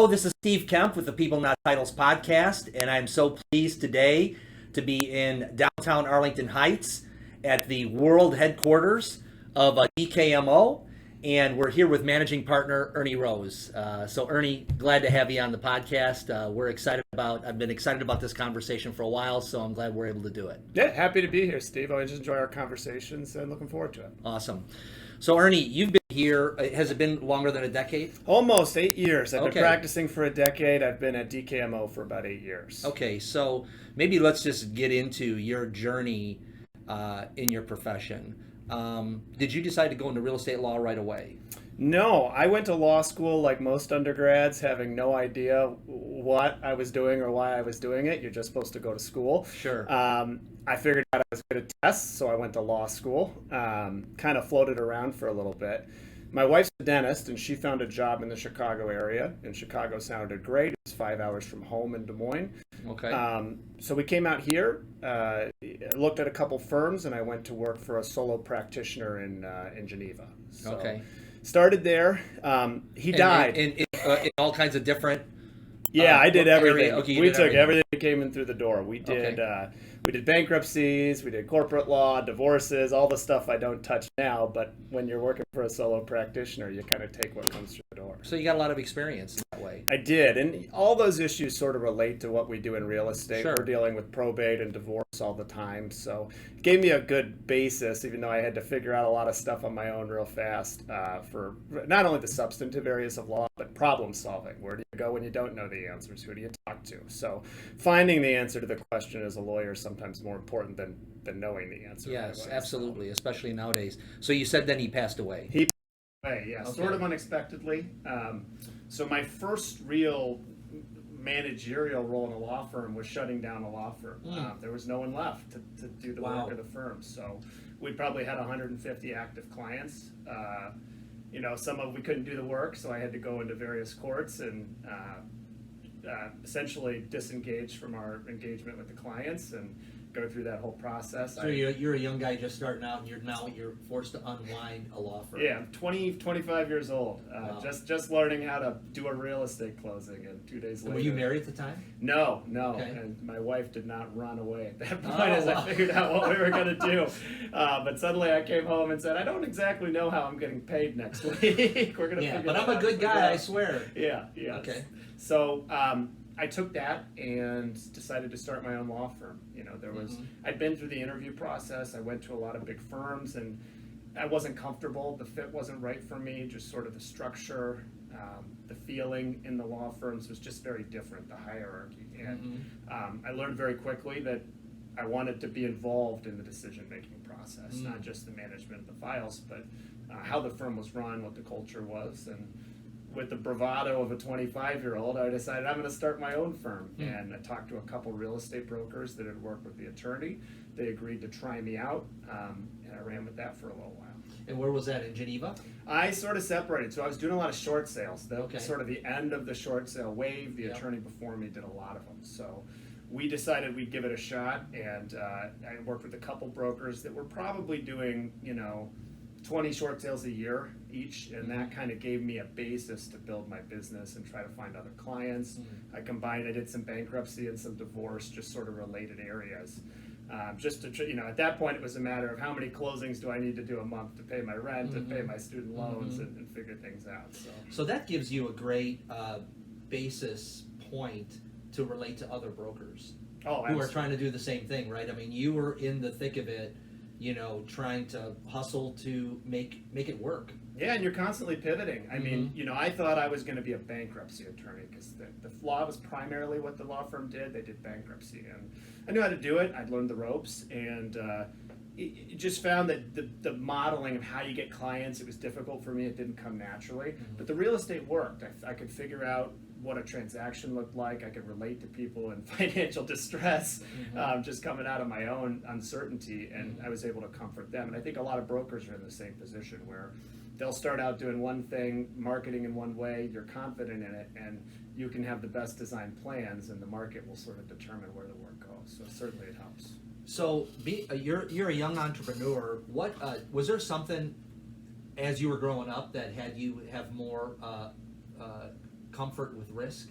this is Steve Kemp with the People Not Titles podcast, and I'm so pleased today to be in downtown Arlington Heights at the world headquarters of DKMO, and we're here with managing partner Ernie Rose. So Ernie, glad to have you on the podcast. I've been excited about this conversation for a while, so I'm glad we're able to do it. Yeah, happy to be here, Steve. I always enjoy our conversations and looking forward to it. Awesome. So Ernie, you've been here, has it been longer than a decade? Almost 8 years. I've Okay. been practicing for a decade. I've been at DKMO for about 8 years. Okay, so maybe let's just get into your journey in your profession. Did you decide to go into real estate law right away? No, I went to law school like most undergrads, having no idea what I was doing or why I was doing it. You're just supposed to go to school. Sure. I figured out I was good at tests, so I went to law school. Kind of floated around for a little bit. My wife's a dentist, and she found a job in the Chicago area, and Chicago sounded great. It was 5 hours from home in Des Moines. Okay. So we came out here, looked at a couple firms, and I went to work for a solo practitioner in Geneva. So Okay. started there. He died. In all kinds of different... Yeah, I did everything. Okay, you we did took everything. everything that came in through the door. We did bankruptcies, we did corporate law, divorces, all the stuff I don't touch now. But when you're working for a solo practitioner, you kind of take what comes through the door. So you got a lot of experience in that way. I did, and all those issues sort of relate to what we do in real estate. Sure. We're dealing with probate and divorce all the time, so it gave me a good basis, even though I had to figure out a lot of stuff on my own real fast for not only the substantive areas of law, but problem solving. Where do you go when you don't know the answers? Who do you talk to? So finding the answer to the question as a lawyer is sometimes more important than knowing the answer. Yes, right away. absolutely, especially nowadays. So you said then he passed away. Yeah, Okay. sort of unexpectedly. So my first real managerial role in a law firm was shutting down a law firm. There was no one left to do the Wow. work of the firm. So we probably had 150 active clients. Some of we couldn't do the work, so I had to go into various courts and essentially disengage from our engagement with the clients and go through that whole process. So you're a young guy just starting out, and you're forced to unwind a law firm. Yeah, I'm 25 years old. Wow. Just learning how to do a real estate closing, and 2 days later. Were you married at the time? No. Okay. And my wife did not run away at that point Oh, as wow. I figured out what we were going to do. But suddenly I came home and said, I don't exactly know how I'm getting paid next week. We're going to Yeah, figure but that I'm a out good guy, I together." swear. Yeah. Okay. So I took that and decided to start my own law firm. I'd been through the interview process. I went to a lot of big firms, and I wasn't comfortable. The fit wasn't right for me. Just sort of the structure, the feeling in the law firms was just very different. The hierarchy, and I learned very quickly that I wanted to be involved in the decision-making process, not just the management of the files, but how the firm was run, what the culture was, and with the bravado of a 25-year-old, I decided I'm going to start my own firm. And I talked to a couple real estate brokers that had worked with the attorney. They agreed to try me out, and I ran with that for a little while. And where was that, in Geneva? I sort of separated. So I was doing a lot of short sales. Okay. Sort of the end of the short sale wave. The Yep. attorney before me did a lot of them. So we decided we'd give it a shot, and I worked with a couple brokers that were probably doing, 20 short sales a year each, and that kind of gave me a basis to build my business and try to find other clients. I did some bankruptcy and some divorce, just sort of related areas. Just to, at that point it was a matter of how many closings do I need to do a month to pay my rent, to pay my student loans, and figure things out. So that gives you a great basis point to relate to other brokers who are Absolutely. trying to do the same thing, right? I mean, you were in the thick of it, trying to hustle to make it work. Yeah, and you're constantly pivoting. I mean, I thought I was going to be a bankruptcy attorney because the law was primarily what the law firm did. They did bankruptcy, and I knew how to do it. I'd learned the ropes, and it just found that the modeling of how you get clients, it was difficult for me. It didn't come naturally, but the real estate worked. I could figure out what a transaction looked like. I could relate to people in financial distress, just coming out of my own uncertainty, and I was able to comfort them. And I think a lot of brokers are in the same position where they'll start out doing one thing, marketing in one way, you're confident in it, and you can have the best designed plans, and the market will sort of determine where the work goes. So certainly it helps. So you're a young entrepreneur. What was there something as you were growing up that had you have more comfort with risk?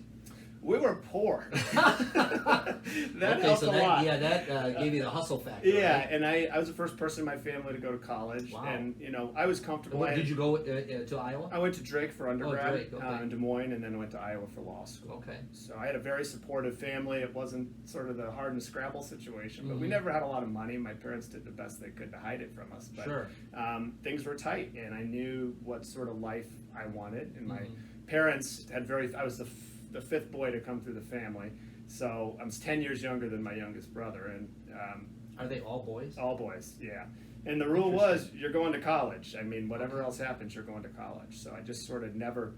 We were poor. That Okay, helped so a lot. that gave you the hustle factor. Yeah, right? and I was the first person in my family to go to college, Wow. and I was comfortable. Did you go to Iowa? I went to Drake for undergrad Drake, okay. in Des Moines, and then I went to Iowa for law school. Okay. So I had a very supportive family. It wasn't sort of the hard and scrabble situation, but we Mhm. never had a lot of money. My parents did the best they could to hide it from us. But Sure. things were tight, and I knew what sort of life I wanted. And my Mhm. parents had I was the fifth boy to come through the family. So I was 10 years younger than my youngest brother, and Are they all boys? all boys, yeah. And the rule was, you're going to college. I mean, whatever else happens, you're going to college. So I just sort of never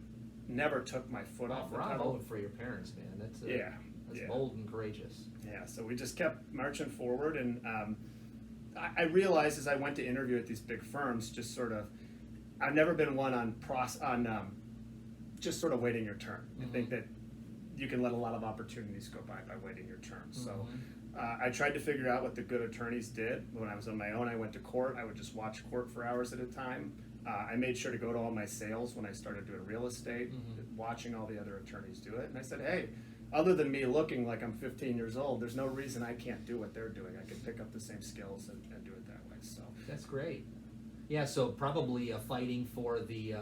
took my foot off the Bravo pedal. for your parents, man. That's Yeah. bold and courageous. Yeah, so we just kept marching forward, and I realized as I went to interview at these big firms, just sort of, I've never been one on just sort of waiting your turn. I think that you can let a lot of opportunities go by waiting your turn. So I tried to figure out what the good attorneys did. When I was on my own, I went to court. I would just watch court for hours at a time. I made sure to go to all my sales when I started doing real estate, watching all the other attorneys do it. And I said, hey, other than me looking like I'm 15 years old, there's no reason I can't do what they're doing. I can pick up the same skills and do it that way. So That's great. Yeah, so probably fighting for the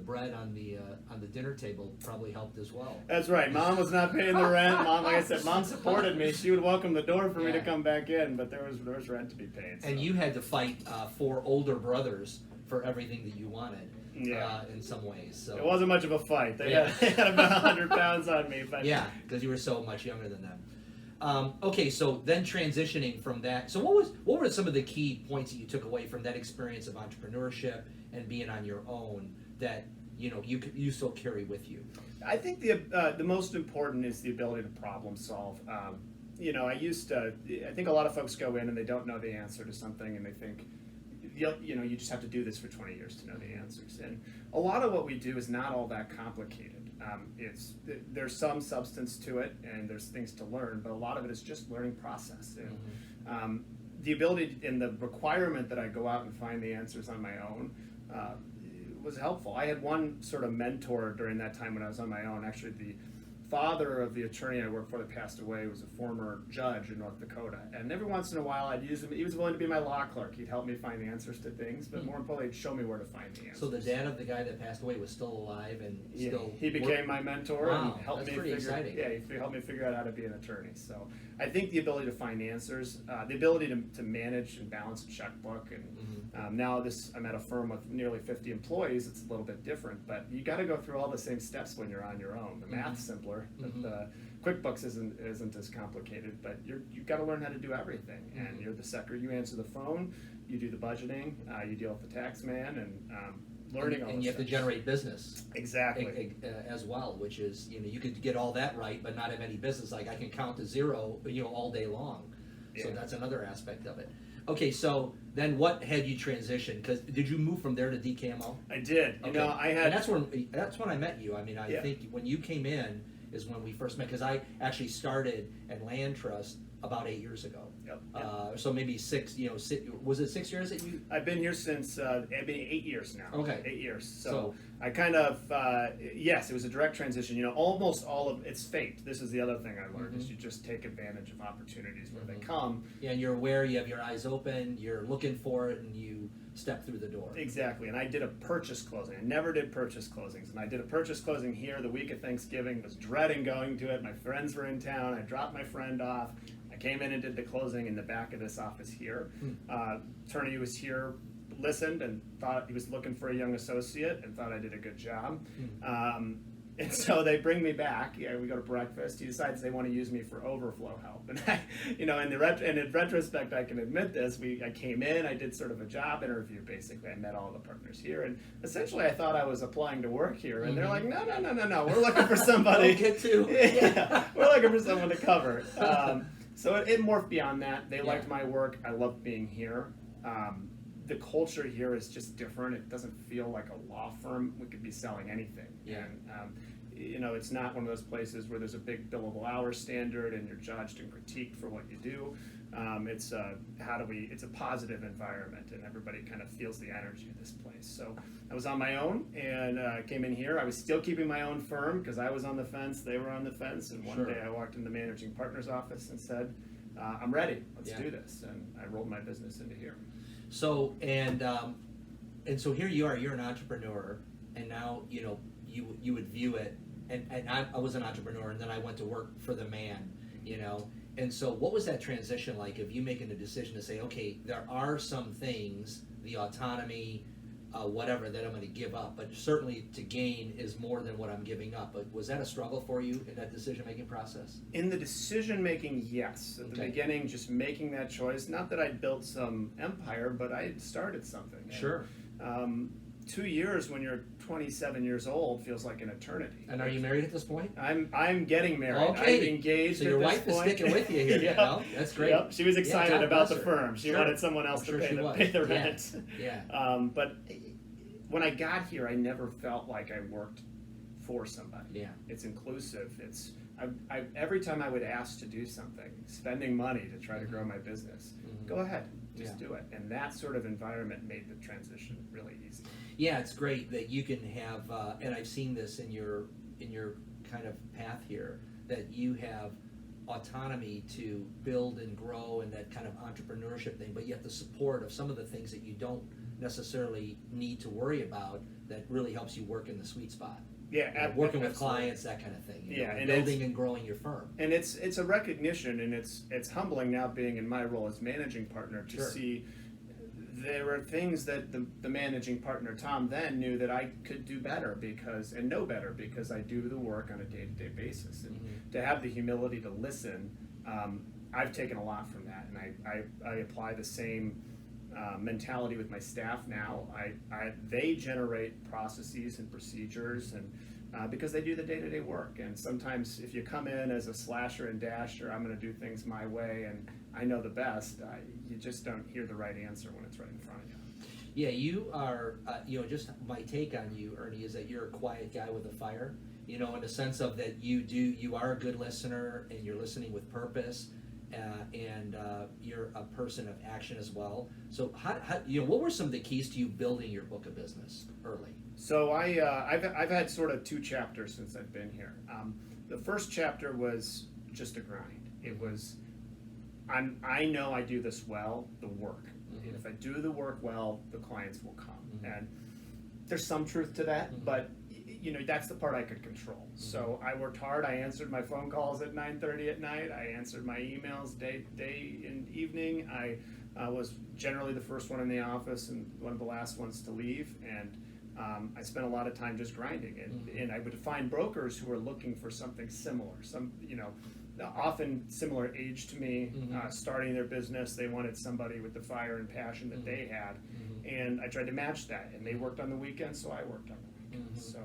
bread on the dinner table probably helped as well. that's right. Mom was not paying the rent. Mom, like I said, Mom supported me. She would welcome the door for me to Yeah. come back in, but there was rent to be paid. So. And you had to fight for older brothers for everything that you wanted. Yeah. In some ways. So It wasn't much of a fight. They Yeah. had about 100 pounds on me. But yeah, because you were so much younger than them. Okay, so then transitioning from that. So what were some of the key points that you took away from that experience of entrepreneurship and being on your own that you still carry with you? I think the most important is the ability to problem solve. I think a lot of folks go in and they don't know the answer to something, and they think, you just have to do this for 20 years to know the answers. And a lot of what we do is not all that complicated. There's some substance to it, and there's things to learn, but a lot of it is just learning process. And the ability and the requirement that I go out and find the answers on my own was helpful. I had one sort of mentor during that time when I was on my own. Actually, the father of the attorney I worked for that passed away was a former judge in North Dakota, and every once in a while I'd use him. He was willing to be my law clerk. He'd help me find the answers to things, but more importantly, he'd show me where to find the answers. So the dad of the guy that passed away was still alive and still he became my mentor Wow, and helped that's me pretty figure. exciting. Yeah, he helped me figure out how to be an attorney. So I think the ability to find answers, the ability to manage and balance a checkbook, and now I'm at a firm with nearly 50 employees. It's a little bit different, but you got to go through all the same steps when you're on your own. The math's simpler. The QuickBooks isn't as complicated, but you've got to learn how to do everything. And you're the secretary. You answer the phone, you do the budgeting, you deal with the tax man, and learning all. And you have to generate business. Exactly. As well, which is you could get all that right, but not have any business. Like I can count to zero, all day long. So that's another aspect of it. Okay, so then what had you transition? Because did you move from there to DKMO? I did. Okay. I had. And that's when I met you. I mean, I think when you came in is when we first met, because I actually started at Land Trust about 8 years ago. Yep. So maybe was it 6 years that you? I've been here since I've been 8 years now. Okay. 8 years. So I kind of yes, it was a direct transition. Almost all of it's fate. This is the other thing I learned is you just take advantage of opportunities where they come. Yeah, and you're aware. You have your eyes open. You're looking for it, and you step through the door. Exactly. And I did a purchase closing. I never did purchase closings, and I did a purchase closing here the week of Thanksgiving. Was dreading going to it. My friends were in town. I dropped my friend off. I came in and did the closing in the back of this office here. Attorney was here, listened, and thought he was looking for a young associate, and thought I did a good job. And so they bring me back. Yeah, we go to breakfast. He decides they want to use me for overflow help. And in retrospect, I can admit this. I came in. I did sort of a job interview. Basically, I met all the partners here, and essentially, I thought I was applying to work here. And they're like, no. We're looking for somebody. Yeah, we're looking for someone to cover. So it morphed beyond that. They liked my work. I loved being here. The culture here is just different. It doesn't feel like a law firm. We could be selling anything. Yeah. And it's not one of those places where there's a big billable hour standard and you're judged and critiqued for what you do. It's a positive environment, and everybody kind of feels the energy of this place. So I was on my own and came in here. I was still keeping my own firm because I was on the fence, they were on the fence, and one day I walked in the managing partner's office and said, I'm ready, let's do this. And I rolled my business into here. So, and so here you are, you're an entrepreneur, and now, you would view it, and I was an entrepreneur, and then I went to work for the man, and so what was that transition like of you making the decision to say, okay, there are some things, the autonomy, whatever, that I'm going to give up, but certainly to gain is more than what I'm giving up. But was that a struggle for you in that decision-making process? In the decision-making, yes. At the beginning, just making that choice, not that I'd built some empire, but I had started something. Sure. 2 years when you're 27 years old feels like an eternity. And are you married at this point? I'm getting married. Okay. I'm engaged. So your wife is sticking with you here. Yeah. That's great. Yep. She was excited about the firm. She Sure. wanted someone else to pay the rent. Yeah. But when I got here, I never felt like I worked for somebody. Yeah. It's inclusive. Every time I would ask to do something, spending money to try to grow my business, go ahead, just do it. And that sort of environment made the transition really easy. Yeah, it's great that you can have, and I've seen this in your kind of path here, that you have autonomy to build and grow and that kind of entrepreneurship thing, but yet the support of some of the things that you don't necessarily need to worry about that really helps you work in the sweet spot. Yeah, working with clients, that kind of thing. And building and growing your firm. And it's a recognition, and it's humbling now being in my role as managing partner to see there are things that the managing partner Tom then knew that I could do better and know better because I do the work on a day-to-day basis, and to have the humility to listen. I've taken a lot from that, and I apply the same mentality with my staff now. They generate processes and procedures, and because they do the day-to-day work. And sometimes if you come in as a slasher and dasher, I'm going to do things my way, and I know the best, you just don't hear the right answer when it's right in front of you. Yeah, you are, just my take on you, Ernie, is that you're a quiet guy with a fire, in the sense of that you are a good listener, and you're listening with purpose. And you're a person of action as well. So, how what were some of the keys to you building your book of business early? So I've had sort of 2 chapters since I've been here. The first chapter was just a grind. It was, I know I do this well, the work. If I do the work well, the clients will come. And there's some truth to that, but that's the part I could control. So I worked hard. I answered my phone calls at 9:30 at night. I answered my emails day and evening. I was generally the first one in the office and one of the last ones to leave. And I spent a lot of time just grinding. And I would find brokers who were looking for something similar. Often similar age to me, starting their business. They wanted somebody with the fire and passion that they had. And I tried to match that. And they worked on the weekends, so I worked on the weekends. So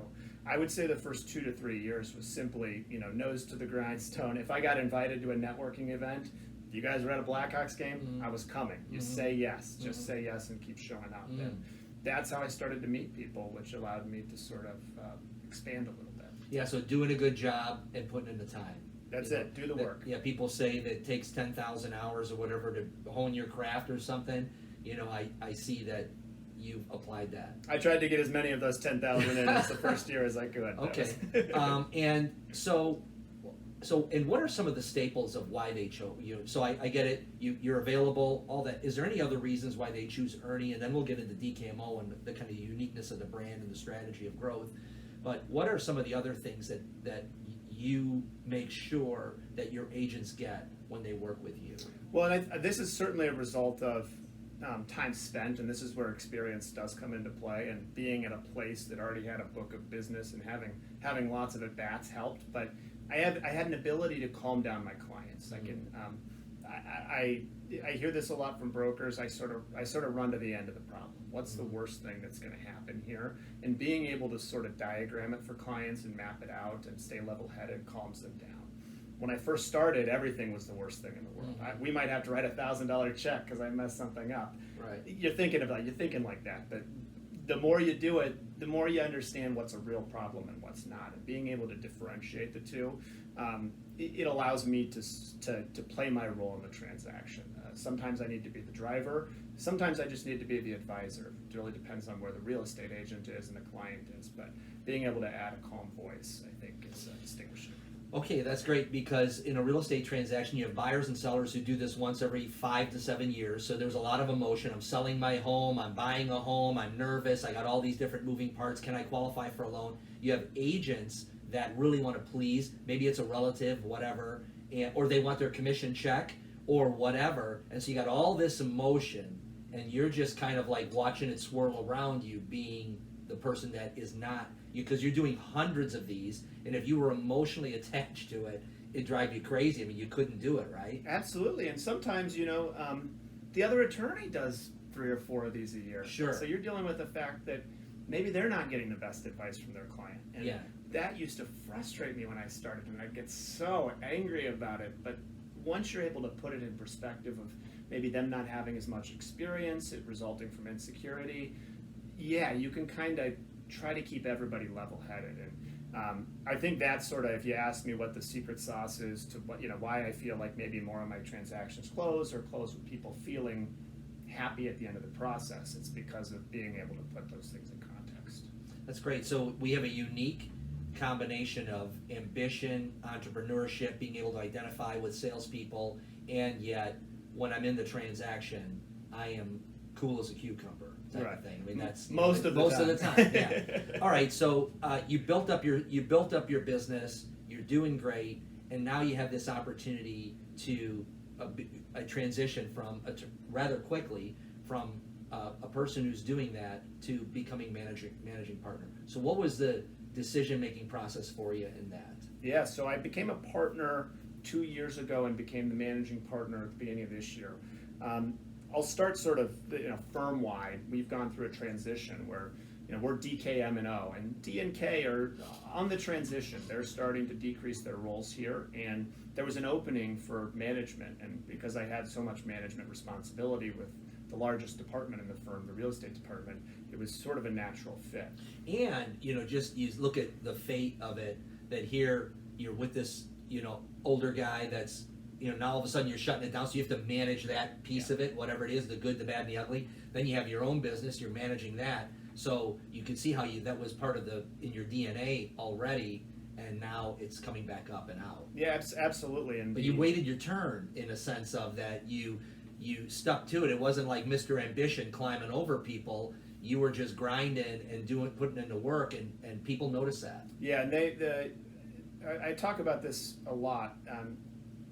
I would say the first 2 to 3 years was simply, nose to the grindstone. If I got invited to a networking event, you guys were at a Blackhawks game, I was coming. You say yes, just say yes and keep showing up. And that's how I started to meet people, which allowed me to sort of expand a little bit. Yeah, so doing a good job and putting in the time. That's it, do the work. Yeah, people say that it takes 10,000 hours or whatever to hone your craft or something. I see that you've applied that. I tried to get as many of those 10,000 in as the first year as I could. Okay. And so, and what are some of the staples of why they chose you? So I get it. You're available, all that. Is there any other reasons why they choose Ernie? And then we'll get into DKMO and the kind of uniqueness of the brand and the strategy of growth. But what are some of the other things that you make sure that your agents get when they work with you? Well, this is certainly a result of time spent, and this is where experience does come into play, and being at a place that already had a book of business and having lots of at-bats helped. But I had an ability to calm down my clients. I hear this a lot from brokers. I sort of run to the end of the problem. What's the worst thing that's going to happen here? And being able to sort of diagram it for clients and map it out and stay level-headed calms them down. When I first started, everything was the worst thing in the world. We might have to write $1,000 check because I messed something up. Right. You're thinking like that, but the more you do it, the more you understand what's a real problem and what's not, and being able to differentiate the two, it allows me to play my role in the transaction. Sometimes I need to be the driver. Sometimes I just need to be the advisor. It really depends on where the real estate agent is and the client is. But being able to add a calm voice, I think, is distinguishing. Okay, that's great, because in a real estate transaction, you have buyers and sellers who do this once every 5 to 7 years. So there's a lot of emotion. I'm selling my home, I'm buying a home, I'm nervous, I got all these different moving parts. Can I qualify for a loan? You have agents that really want to please. Maybe it's a relative, whatever, or they want their commission check or whatever. And so you got all this emotion, and you're just kind of like watching it swirl around you, being the person that is not you, because you're doing hundreds of these, and if you were emotionally attached to it, it'd drive you crazy. I mean, you couldn't do it, right? Absolutely. And sometimes, the other attorney does 3 or 4 of these a year. Sure. So you're dealing with the fact that maybe they're not getting the best advice from their client. And Yeah. that used to frustrate me when I started, and I'd get so angry about it. But once you're able to put it in perspective of maybe them not having as much experience, it resulting from insecurity, yeah, you can kind of try to keep everybody level-headed. And I think that's sort of, if you ask me what the secret sauce is to what, why I feel like maybe more of my transactions close with people feeling happy at the end of the process, it's because of being able to put those things in context. That's great. So we have a unique combination of ambition, entrepreneurship, being able to identify with salespeople, and yet when I'm in the transaction, I am cool as a cucumber type Right. of thing. I mean, that's Most of the time. Yeah. All right. So you built up your business. You're doing great, and now you have this opportunity to a transition from rather quickly from a person who's doing that to becoming managing partner. So what was the decision-making process for you in that? Yeah, so I became a partner 2 years ago and became the managing partner at the beginning of this year. I'll start sort of firm-wide. We've gone through a transition where we're DKMO, and D and K are on the transition. They're starting to decrease their roles here, and there was an opening for management. And because I had so much management responsibility with the largest department in the firm, the real estate department, it was sort of a natural fit. And just you look at the fate of it, that here you're with this older guy that's now all of a sudden you're shutting it down, so you have to manage that piece of it, whatever it is, the good, the bad, and the ugly. Then you have your own business, you're managing that. So you can see how that was part of in your DNA already, and now it's coming back up and out. Yeah, absolutely. And but you waited your turn in a sense of that you stuck to it. It wasn't like Mr. Ambition climbing over people. You were just grinding and putting into work, and people notice that. Yeah, and I talk about this a lot.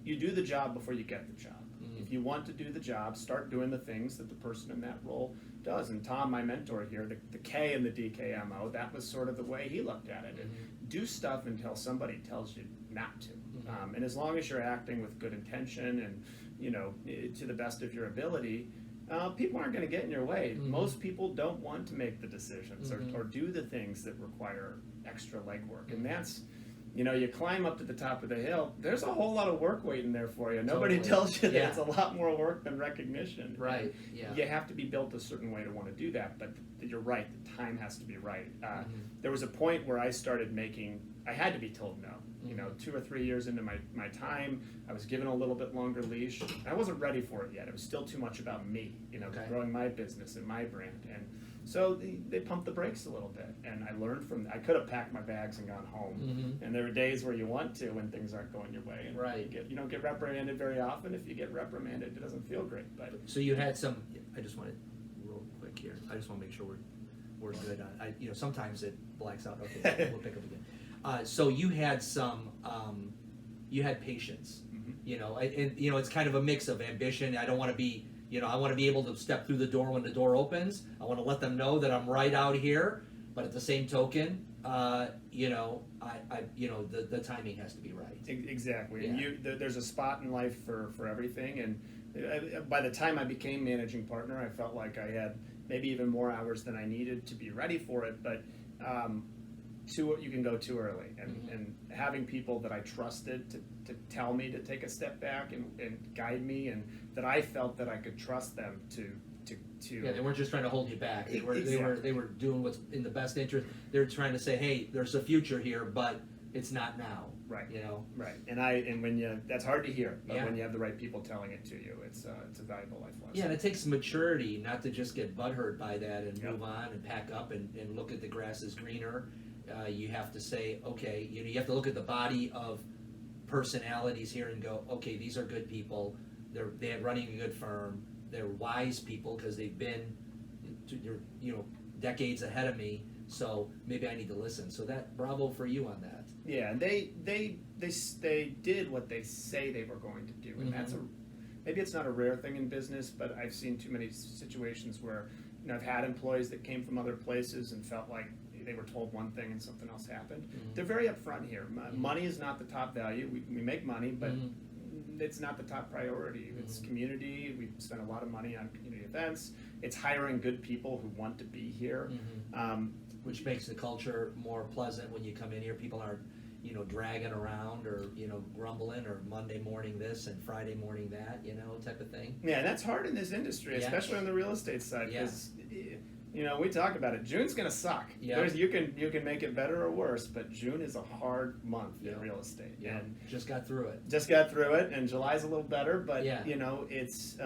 You do the job before you get the job. Mm-hmm. If you want to do the job, start doing the things that the person in that role does. And Tom, my mentor here, the K in the DKMO, that was sort of the way he looked at it. Mm-hmm. And do stuff until somebody tells you not to. Mm-hmm. And as long as you're acting with good intention and to the best of your ability, people aren't going to get in your way. Mm-hmm. Most people don't want to make the decisions Mm-hmm. or do the things that require extra legwork. Mm-hmm. And that's, you climb up to the top of the hill, there's a whole lot of work waiting there for you. Nobody Totally. tells you that Yeah. it's a lot more work than recognition. Right, And yeah. You have to be built a certain way to want to do that, but you're right, the time has to be right. There was a point where I had to be told no. 2 or 3 years into my time, I was given a little bit longer leash. I wasn't ready for it yet. It was still too much about me, Okay. growing my business and my brand. And so they pumped the brakes a little bit, and I learned from that. I could have packed my bags and gone home. Mm-hmm. And there are days where you want to when things aren't going your way. And Right. you don't get reprimanded very often. If you get reprimanded, it doesn't feel great. But So you had some. I just want to real quick here. I just want to make sure we're good on. Sometimes it blacks out. Okay, we'll pick up again. So you had some. You had patience. Mm-hmm. It's kind of a mix of ambition. I don't want to be. I want to be able to step through the door when the door opens. I want to let them know that I'm right out here. But at the same token, the timing has to be right. Exactly. Yeah. And there's a spot in life for everything. And by the time I became managing partner, I felt like I had maybe even more hours than I needed to be ready for it. But you can go too early. And having people that I trusted to tell me to take a step back and guide me, and that I felt that I could trust them to to. Yeah, they weren't just trying to hold you back. They were doing what's in the best interest. They're trying to say, hey, there's a future here, but it's not now. Right. You know. Right. And when that's hard to hear, but Yeah. when you have the right people telling it to you, it's a valuable life lesson. Yeah, and it takes maturity not to just get butthurt by that and Yep. move on and pack up and look at the grass is greener. You have to say, okay, you have to look at the body of personalities here and go, okay, these are good people. They're running a good firm. They're wise people because they've been, decades ahead of me. So maybe I need to listen. So bravo for you on that. Yeah, and they did what they say they were going to do, and that's maybe it's not a rare thing in business, but I've seen too many situations where I've had employees that came from other places and felt like they were told one thing and something else happened. They're very upfront here. Money is not the top value. We make money, but it's not the top priority. It's community. We spend a lot of money on community events. It's hiring good people who want to be here. Which makes the culture more pleasant when you come in here. People aren't, dragging around or, grumbling or Monday morning this and Friday morning that, type of thing. Yeah, and that's hard in this industry, Yeah. especially on the real estate side, Yeah. because we talk about it. June's going to suck. Yeah. You can make it better or worse, but June is a hard month in real estate. Yeah, And just got through it. just got through it, and July's a little better, but Yeah. it's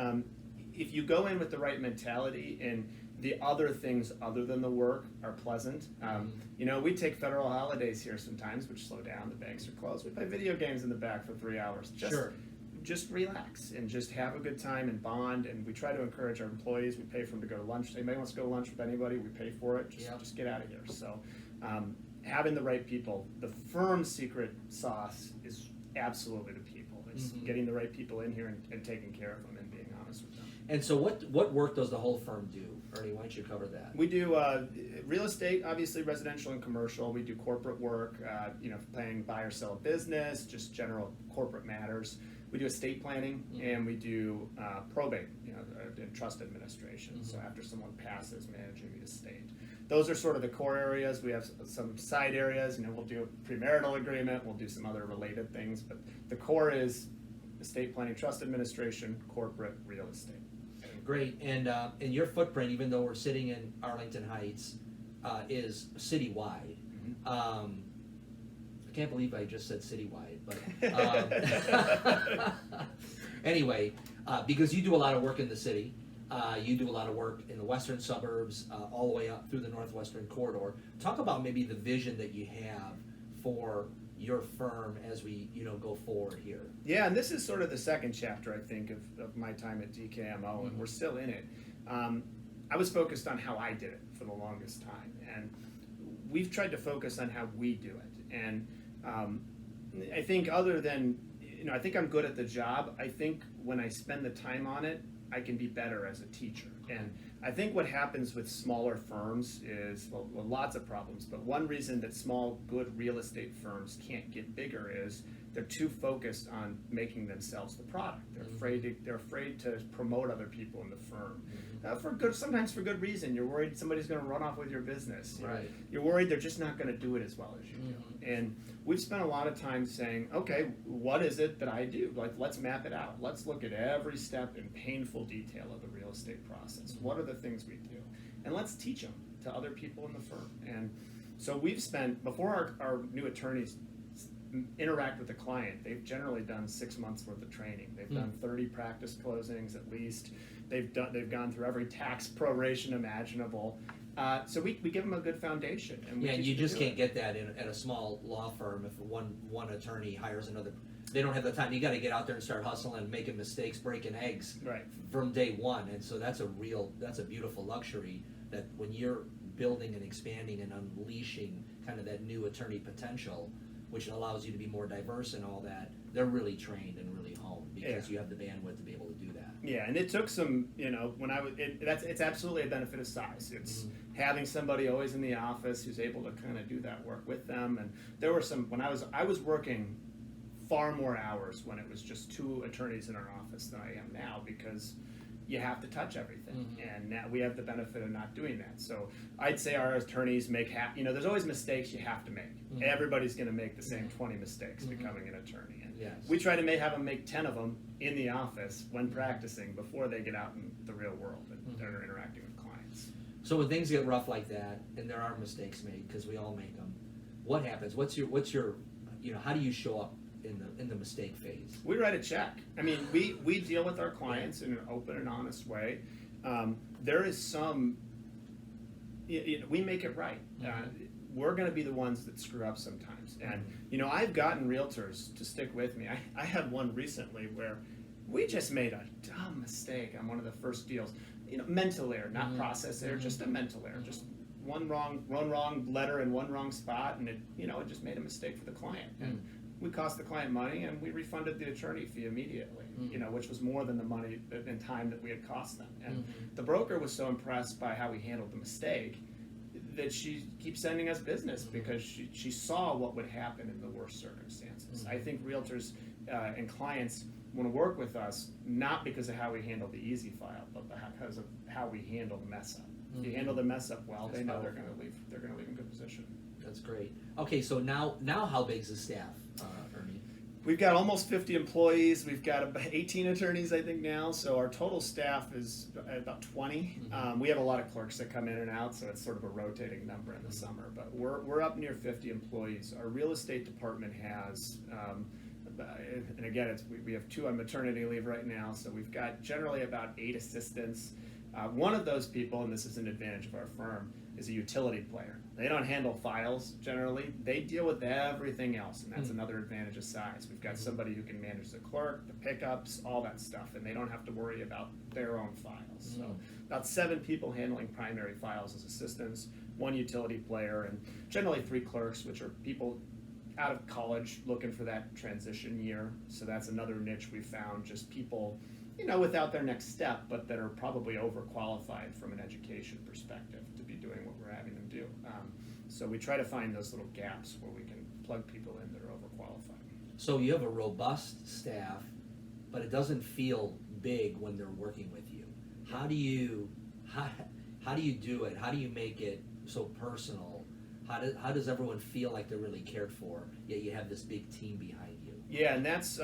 if you go in with the right mentality and the other things other than the work are pleasant. We take federal holidays here sometimes, which slow down. The banks are closed. We play video games in the back for 3 hours. Just relax and just have a good time and bond. And we try to encourage our employees. We pay for them to go to lunch. Anybody wants to go to lunch with anybody, we pay for it. Just get out of here. So having the right people, the firm's secret sauce is absolutely the people. It's getting the right people in here and taking care of them and being honest with them. And so what work does the whole firm do? Ernie, why don't you cover that? We do real estate, obviously residential and commercial. We do corporate work, planning buy or sell a business, just general corporate matters. We do estate planning, and we do probate, and trust administration. So after someone passes, managing the estate. Those are sort of the core areas. We have some side areas. We'll do a premarital agreement. We'll do some other related things, but the core is estate planning, trust administration, corporate, real estate. Great, and your footprint, even though we're sitting in Arlington Heights, is citywide. I can't believe I just said citywide, but anyway, because you do a lot of work in the city, you do a lot of work in the western suburbs, all the way up through the northwestern corridor. Talk about maybe the vision that you have for your firm as we go forward here. Yeah, and this is sort of the second chapter, I think, of my time at DKMO, and we're still in it. I was focused on how I did it for the longest time, and we've tried to focus on how we do it. And I think other than, I think I'm good at the job. I think when I spend the time on it, I can be better as a teacher. And I think what happens with smaller firms is, well, lots of problems, but one reason that small, good real estate firms can't get bigger is they're too focused on making themselves the product. They're afraid to promote other people in the firm. Sometimes for good reason. You're worried somebody's going to run off with your business. Right. You're worried they're just not going to do it as well as you do. And we've spent a lot of time saying, okay, what is it that I do? Let's map it out. Let's look at every step in painful detail of the real estate process. What are the things we do? And let's teach them to other people in the firm. And so we've spent, before our new attorneys interact with the client, they've generally done 6 months worth of training. They've done 30 practice closings at least. They've gone through every tax proration imaginable. So we give them a good foundation. And and you just can't get that at a small law firm if one attorney hires another. They don't have the time. You got to get out there and start hustling, making mistakes, breaking eggs from day one. And so that's a beautiful luxury that when you're building and expanding and unleashing kind of that new attorney potential, which allows you to be more diverse and all that, they're really trained and really honed because you have the bandwidth to be able to do that. Yeah, and it took some, when it's absolutely a benefit of size. It's having somebody always in the office who's able to kind of do that work with them. And there were some, when I was working far more hours when it was just 2 attorneys in our office than I am now, because you have to touch everything, and now we have the benefit of not doing that. So I'd say our attorneys there's always mistakes you have to make. Everybody's going to make the same 20 mistakes becoming an attorney, and Yes. We try to have them make 10 of them in the office when practicing before they get out in the real world and they're interacting with clients. So when things get rough like that, and there are mistakes made, because we all make them, what happens? What's your how do you show up in the mistake phase? We write a check. I mean, we deal with our clients in an open and honest way. There is some, we make it right. We're going to be the ones that screw up sometimes. And, I've gotten realtors to stick with me. I had one recently where we just made a dumb mistake on one of the first deals. Mental error, not process error, just a mental error. Just one wrong letter in one wrong spot, and it just made a mistake for the client. And we cost the client money, and we refunded the attorney fee immediately, which was more than the money and time that we had cost them. And the broker was so impressed by how we handled the mistake that she keeps sending us business because she saw what would happen in the worst circumstances. I think realtors and clients want to work with us not because of how we handle the easy file, but because of how we handle the mess up. If you handle the mess up well, That's they know powerful. they're going to leave in good position. That's great. Okay, so now how big is the staff, Ernie? We've got almost 50 employees. We've got about 18 attorneys, I think, now. So our total staff is about 20. We have a lot of clerks that come in and out, so it's sort of a rotating number in the summer. But we're up near 50 employees. Our real estate department has, and again, we have 2 on maternity leave right now, so we've got generally about 8 assistants. One of those people, and this is an advantage of our firm, is a utility player. They don't handle files generally. They deal with everything else, and that's another advantage of size. We've got somebody who can manage the clerk, the pickups, all that stuff, and they don't have to worry about their own files. So about 7 people handling primary files as assistants, 1 utility player, and generally 3 clerks, which are people out of college looking for that transition year. So that's another niche we found, just people without their next step, but that are probably overqualified from an education perspective to be doing what we're having them do. So we try to find those little gaps where we can plug people in that are overqualified. So you have a robust staff, but it doesn't feel big when they're working with you. How do you do it? How do you make it so personal? How does everyone feel like they're really cared for, yet you have this big team behind you? Yeah, and that's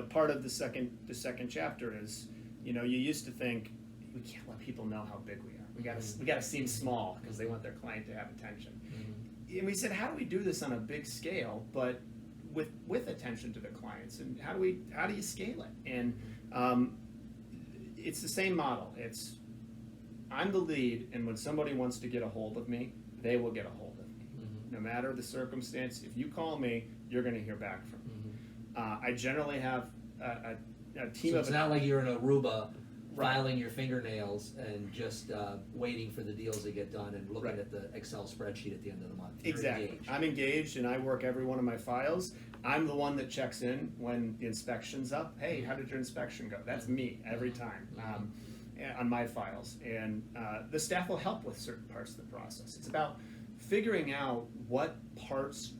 part of the second chapter is you used to think we can't let people know how big we are. We got to seem small because they want their client to have attention. And we said, how do we do this on a big scale, but with attention to the clients? And how do you scale it? And it's the same model. It's I'm the lead, and when somebody wants to get a hold of me, they will get a hold of me, no matter the circumstance. If you call me, you're going to hear back from me. I generally have a team So of. it's not like you're in Aruba filing your fingernails and just waiting for the deals to get done and looking at the Excel spreadsheet at the end of the month. You're Exactly. engaged. I'm engaged, and I work every one of my files. I'm the one that checks in when the inspection's up. Hey, how did your inspection go? That's me every time on my files. And the staff will help with certain parts of the process. It's about figuring out what parts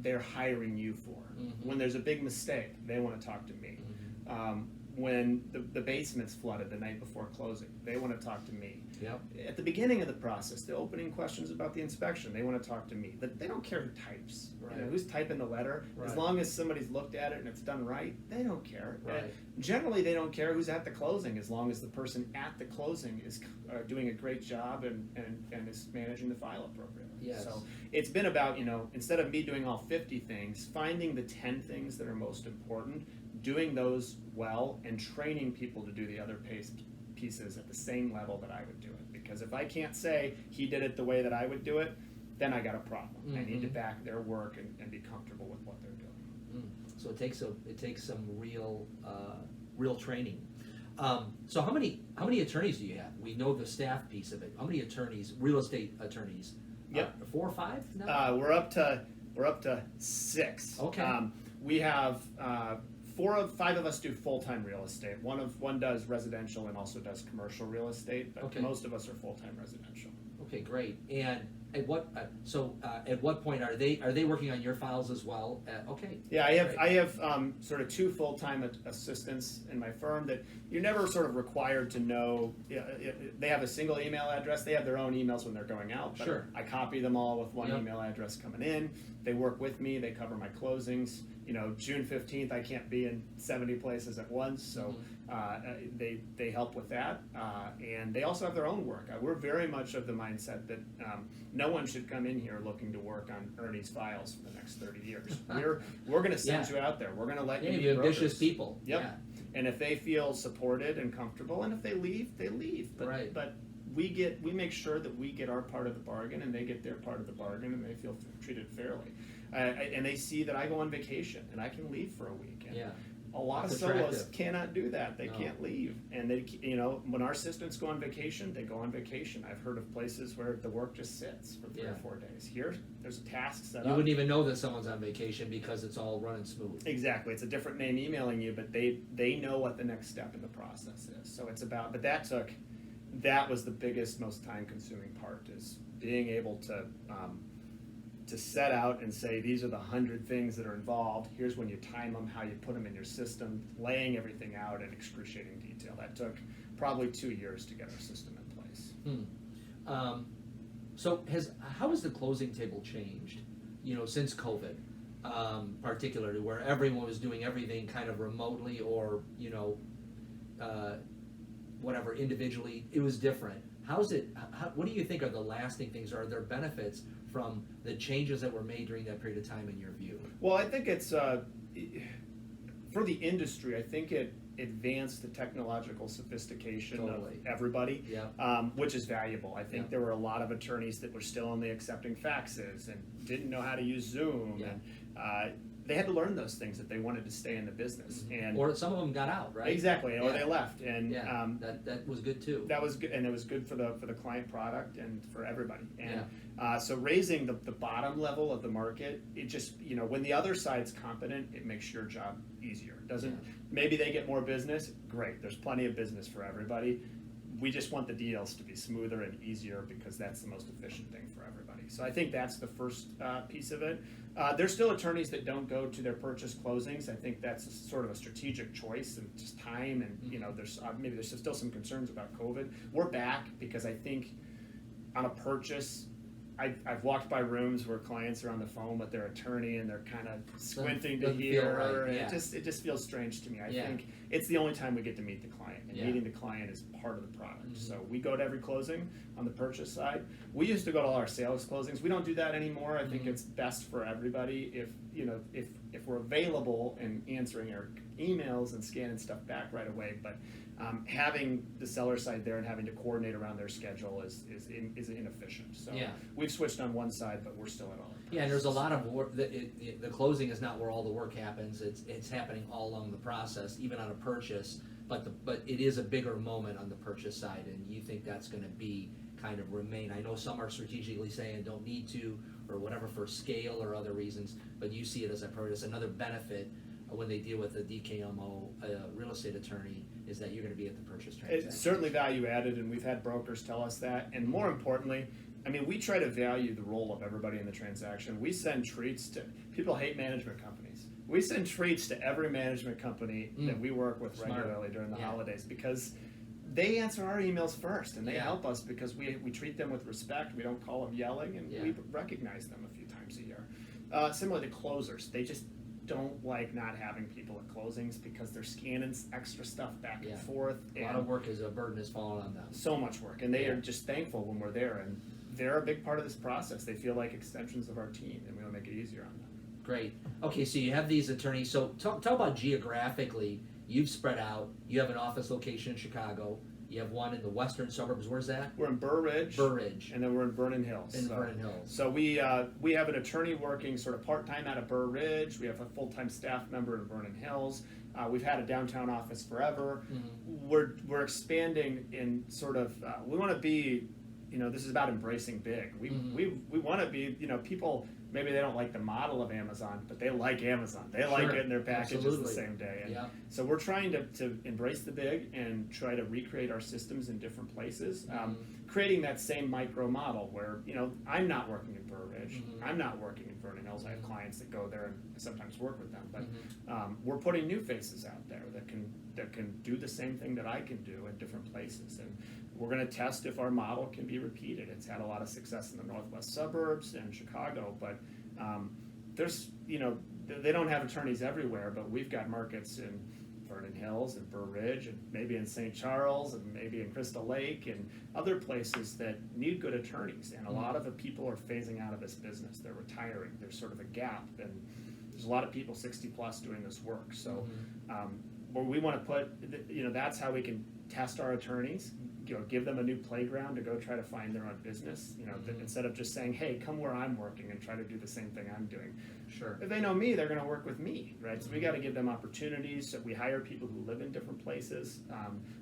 they're hiring you for. When there's a big mistake, they want to talk to me. When the basement's flooded the night before closing, they want to talk to me. Yep. At the beginning of the process, the opening questions about the inspection, they want to talk to me. But they don't care who types, who's typing the letter. As long as somebody's looked at it and it's done right, they don't care. Right. Generally, they don't care who's at the closing, as long as the person at the closing is doing a great job and is managing the file appropriately. Yes. So it's been about, instead of me doing all 50 things, finding the 10 things that are most important, doing those well, and training people to do the other pieces at the same level that I would do it. Because if I can't say he did it the way that I would do it, then I got a problem. I need to back their work and be comfortable with what they're doing. So it takes some real training. So how many attorneys do you have? We know the staff piece of it. How many attorneys, real estate attorneys? Yep. 4 or 5 now? We're up to 6. Okay. We have 5 of us do full-time real estate. One does residential and also does commercial real estate, but Okay. most of us are full-time residential. Okay, great. And at what point are they working on your files as well? Okay. Yeah, I Great. have sort of 2 full-time assistants in my firm that you're never sort of required to know. They have a single email address. They have their own emails when they're going out. But Sure. I copy them all with one Yep. email address coming in. They work with me. They cover my closings. June 15th, I can't be in 70 places at once, so they help with that, and they also have their own work. We're very much of the mindset that no one should come in here looking to work on Ernie's files for the next 30 years. We're going to send you out there. We're going to let you be ambitious brokers. people. Yep. Yeah. And if they feel supported and comfortable, and if they leave, they leave. But we make sure that we get our part of the bargain, and they get their part of the bargain, and they feel treated fairly. And they see that I go on vacation and I can leave for a week. And a lot of solos cannot do that. They can't leave. And they, when our assistants go on vacation, they go on vacation. I've heard of places where the work just sits for 3 or 4 days. Here, there's a task set up. You wouldn't even know that someone's on vacation because it's all running smooth. Exactly. It's a different name emailing you, but they know what the next step in the process is. So it's about, but that was the biggest, most time-consuming part, is being able to set out and say, these are the 100 things that are involved. Here's when you time them, how you put them in your system, laying everything out in excruciating detail. That took probably 2 years to get our system in place. So how has the closing table changed, since COVID, particularly where everyone was doing everything kind of remotely or, whatever, individually? It was different. What do you think are the lasting things? Are there benefits from the changes that were made during that period of time in your view? Well, I think it's, for the industry, I think it advanced the technological sophistication of everybody, which is valuable. I think there were a lot of attorneys that were still only accepting faxes and didn't know how to use Zoom, and they had to learn those things if they wanted to stay in the business. And or some of them got out, right? Exactly, or they left, and that was good too. That was good, and it was good for the client product and for everybody. And so raising the bottom level of the market, it just, when the other side's competent, it makes your job easier. Maybe they get more business, great. There's plenty of business for everybody. We just want the deals to be smoother and easier because that's the most efficient thing for everybody. So I think that's the first piece of it. There's still attorneys that don't go to their purchase closings. I think that's sort of a strategic choice and just time, and there's still some concerns about COVID. We're back because I think on a purchase, I've walked by rooms where clients are on the phone with their attorney and they're kind of squinting to hear, right. and it just feels strange to me. I think it's the only time we get to meet the client, and meeting the client is part of the product. So we go to every closing on the purchase side. We used to go to all our sales closings. We don't do that anymore. I think it's best for everybody if we're available and answering our emails and scanning stuff back right away. But having the seller side there and having to coordinate around their schedule is inefficient. So we've switched on one side, but we're still at all. Yeah, and there's a lot of work. The closing is not where all the work happens. It's happening all along the process, even on a purchase. But it is a bigger moment on the purchase side, and you think that's going to be kind of remain. I know some are strategically saying don't need to or whatever for scale or other reasons, but you see it as another benefit when they deal with a DKMO real estate attorney, is that you're going to be at the purchase transaction. It's certainly value added, and we've had brokers tell us that. And more importantly, we try to value the role of everybody in the transaction. We send treats to people. Hate management companies. We send treats to every management company that we work with regularly during the holidays, because they answer our emails first, and they help us because we treat them with respect. We don't call them yelling, and we recognize them a few times a year. Similar to closers, they just don't like not having people at closings because they're scanning extra stuff back and forth. A lot of work is a burden is falling on them. So much work, and they are just thankful when we're there, and they're a big part of this process. They feel like extensions of our team, and we want to make it easier on them. Great. Okay, so you have these attorneys. So talk about geographically. You've spread out. You have an office location in Chicago. You have one in the western suburbs. Where's that? We're in Burr Ridge. And then we're in Vernon Hills. Vernon Hills. So we have an attorney working sort of part-time out of Burr Ridge. We have a full-time staff member in Vernon Hills. We've had a downtown office forever. We're expanding in sort of, we want to be, this is about embracing big. We want to be, people, maybe they don't like the model of Amazon, but they like Amazon. They like getting their packages the same day. And so we're trying to embrace the big and try to recreate our systems in different places, creating that same micro model where, I'm not working in Burr Ridge. I'm not working in Vernon Hills. I have clients that go there and I sometimes work with them. But we're putting new faces out there that can do the same thing that I can do in different places. And we're going to test if our model can be repeated. It's had a lot of success in the northwest suburbs and Chicago, but there's, they don't have attorneys everywhere, but we've got markets in Vernon Hills and Burr Ridge and maybe in St. Charles and maybe in Crystal Lake and other places that need good attorneys. And a lot of the people are phasing out of this business. They're retiring. There's sort of a gap, and there's a lot of people 60 plus doing this work. So where we want to put, that's how we can test our attorneys, give them a new playground to go try to find their own business, instead of just saying, hey, come where I'm working and try to do the same thing I'm doing. Sure. If they know me, they're going to work with me, right? So we got to give them opportunities. So we hire people who live in different places.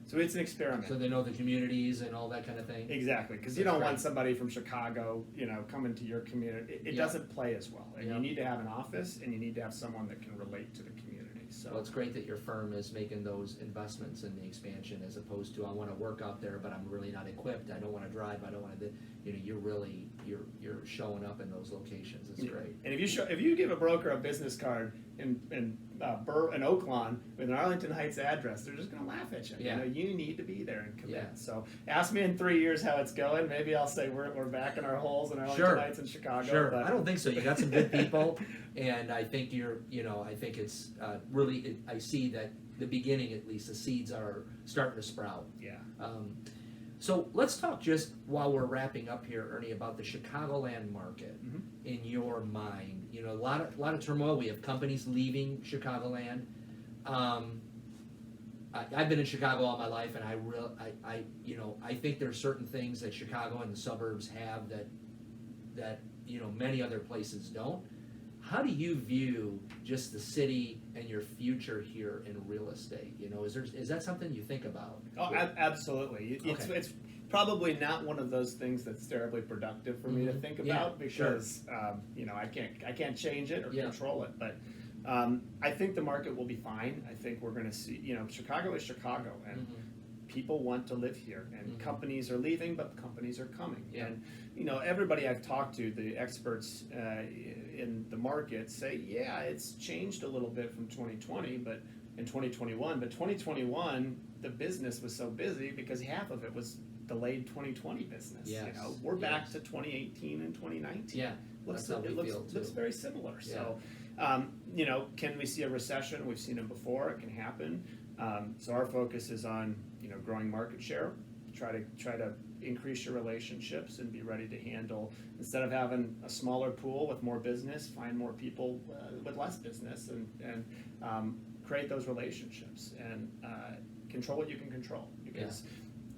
So it's an experiment. So they know the communities and all that kind of thing. Exactly, because you don't want somebody from Chicago, coming to your community. It doesn't play as well. And you need to have an office, and you need to have someone that can relate to the community. So well, it's great that your firm is making those investments in the expansion, as opposed to I want to work out there, but I'm really not equipped. I don't want to drive. I don't want to. You're really you're showing up in those locations. It's great. And if you give a broker a business card in Oaklawn with an Arlington Heights address, they're just going to laugh at you. Yeah. You need to be there and commit. Yeah. So ask me in 3 years how it's going. Maybe I'll say we're back in our holes in Arlington Heights and Chicago. Sure. But I don't think so. You got some good people, and I think I think it's really. I see that the beginning, at least, the seeds are starting to sprout. Yeah. So let's talk just while we're wrapping up here, Ernie, about the Chicagoland market in your mind. A lot of turmoil. We have companies leaving Chicagoland. I've been in Chicago all my life, and I think there's certain things that Chicago and the suburbs have that many other places don't. How do you view just the city and your future here in real estate? Is that something you think about? Oh, absolutely. It's probably not one of those things that's terribly productive for me to think about because I can't change it or control it. But I think the market will be fine. I think we're going to see. Chicago is Chicago, and people want to live here, and companies are leaving, but companies are coming. Yeah. And everybody I've talked to, the experts in the market say, yeah, it's changed a little bit from 2020, but in 2021. But 2021, the business was so busy because half of it was delayed 2020 business. Yes. We're back to 2018 and 2019. Yeah, It looks very similar. Yeah. So, can we see a recession? We've seen it before. It can happen. So our focus is on growing market share. Try to increase your relationships and be ready to handle, instead of having a smaller pool with more business, find more people with less business and create those relationships and control what you can control. Because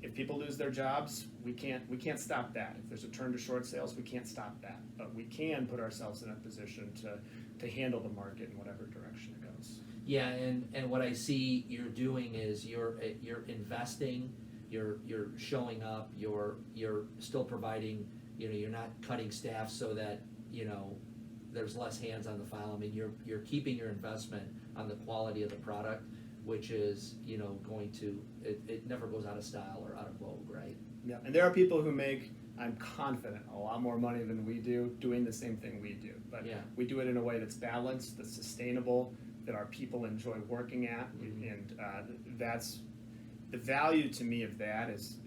if people lose their jobs, we can't stop that. If there's a turn to short sales, we can't stop that. But we can put ourselves in a position to handle the market in whatever direction it goes. Yeah, and what I see you're doing is you're investing, you're showing up, you're still providing, you're not cutting staff so that there's less hands on the file. I mean, you're keeping your investment on the quality of the product, which is going to it never goes out of style or out of vogue, right? Yeah, and there are people who make, I'm confident, a lot more money than we do doing the same thing we do. But we do it in a way that's balanced, that's sustainable, that our people enjoy working at, and that's the value to me of that is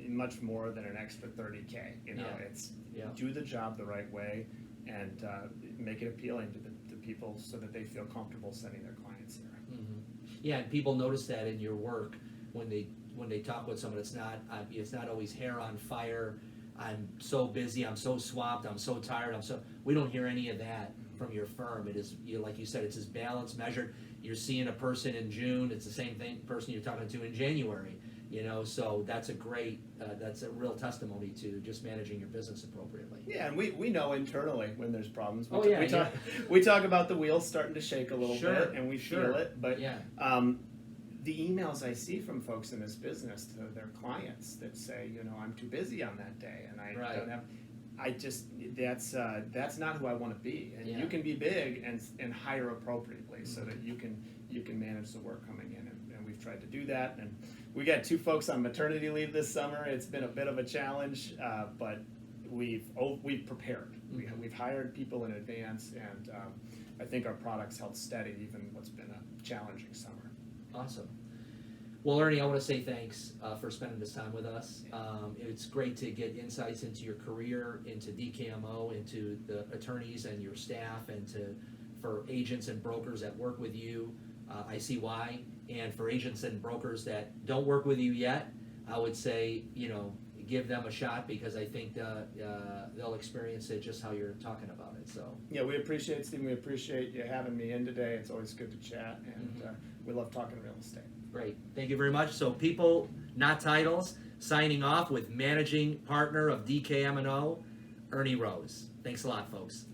much more than an extra $30K. It's do the job the right way and make it appealing to the people so that they feel comfortable sending their clients here. Yeah, and people notice that in your work when they talk with someone. It's not always hair on fire. I'm so busy. I'm so swamped. I'm so tired. We don't hear any of that from your firm. It is, like you said, it's as balanced, measured. You're seeing a person in June. It's the same person you're talking to in January. So that's that's a real testimony to just managing your business appropriately. Yeah, and we know internally when there's problems. We talk about the wheels starting to shake a little bit, and we feel it. But the emails I see from folks in this business to their clients that say, I'm too busy on that day, and I don't have. That's not who I want to be. And you can be big and hire appropriately so that you can manage the work coming in. And we've tried to do that. And we got 2 folks on maternity leave this summer. It's been a bit of a challenge, but we've prepared. We've hired people in advance, and I think our product's held steady even what's been a challenging summer. Awesome. Well, Ernie, I want to say thanks for spending this time with us. It's great to get insights into your career, into DKMO, into the attorneys and your staff, and to for agents and brokers that work with you, I see why. And for agents and brokers that don't work with you yet, I would say, give them a shot, because I think they'll experience it just how you're talking about it. So Yeah, we appreciate it, Steve. We appreciate you having me in today. It's always good to chat, and we love talking real estate. great. Thank you very much. So people, not titles, signing off with managing partner of DKMO, Ernie Rose. Thanks a lot, folks.